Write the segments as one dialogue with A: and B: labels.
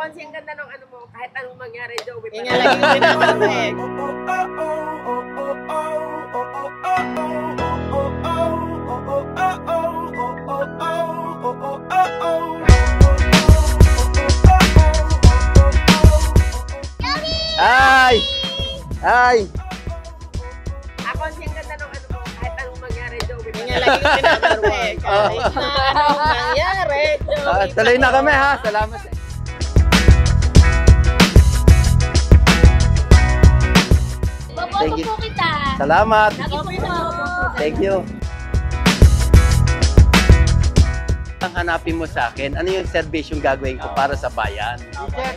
A: Konsi, ang ganda ng ano mo, kahit anong mangyari, Joey.
B: Yung nga lang yung pinapamek.
C: Ay! Ay!
A: Konsi, ang ganda ng ano mo, kahit anong mangyari, Joey.
B: Yung nga lang yung pinapamek. Kahit na anong mangyari, Joey.
C: Tuloy na kami ha. Salamat.
D: Boboto po kita.
C: Salamat.
D: Lagi po po.
C: Thank you. Ang hanapin mo sa akin, ano yung serbisyong gagawin ko para sa bayan?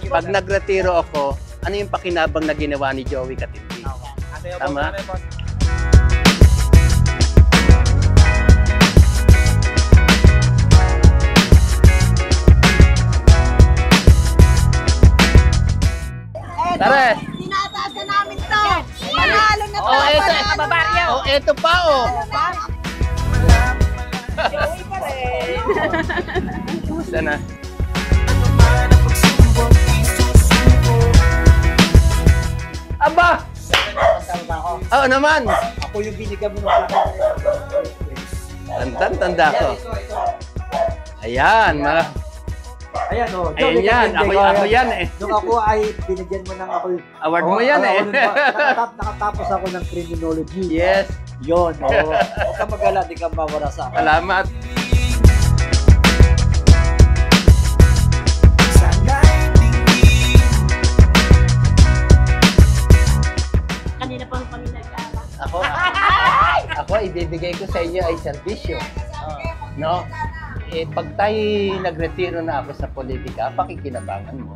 C: Pag nagretiro ako, ano yung pakinabang na ginawa ni Joey Katindi? Tama? Tara!
D: Tinataas na namin to. Manalo na to.
B: Oh, eto, kababaryo.
C: Oh, eto pa oh!
A: Joey pa rin.
C: Kumusta na? Aba! Oo naman!
E: Ako yung binigyan mo ng
C: Tanda ko. Ayan, mga...
E: Ayan o.
C: Ayan yan, ako yan eh.
E: Nung ako ay binigyan mo ng ako.
C: Award mo yan eh.
E: Nakatapos ako ng criminology.
C: Yes,
E: Yun. Huwag ka mag-ala, di ka mawala sa akin.
C: salamat.
D: Kanina pa kami nag-aaral.
C: Ako ibibigay ko sa inyo ay serbisyo. No? Eh, pag tayo nagretiro na ako sa politika, pakikinabangan mo.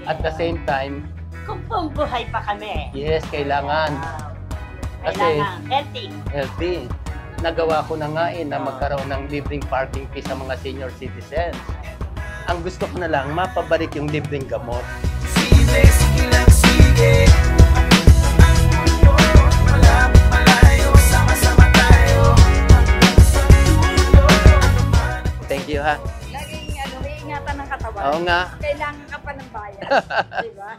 C: At the same time,
D: Kung buhay pa kami.
C: yes, kailangan. Kasi,
D: Kailangan healthy.
C: healthy. Nagawa ko na nga na magkaroon ng libreng parking fee sa mga senior citizens. Ang gusto ko na lang, mapabalik yung libreng gamot.
F: Sige, sige lang, sige. Malapit malayo, sama-sama tayo.
C: Thank you ha.
A: Laging ano, iingatan ng katawan.
C: Oo nga.
A: Kailangan ka pa ng bayan. Diba?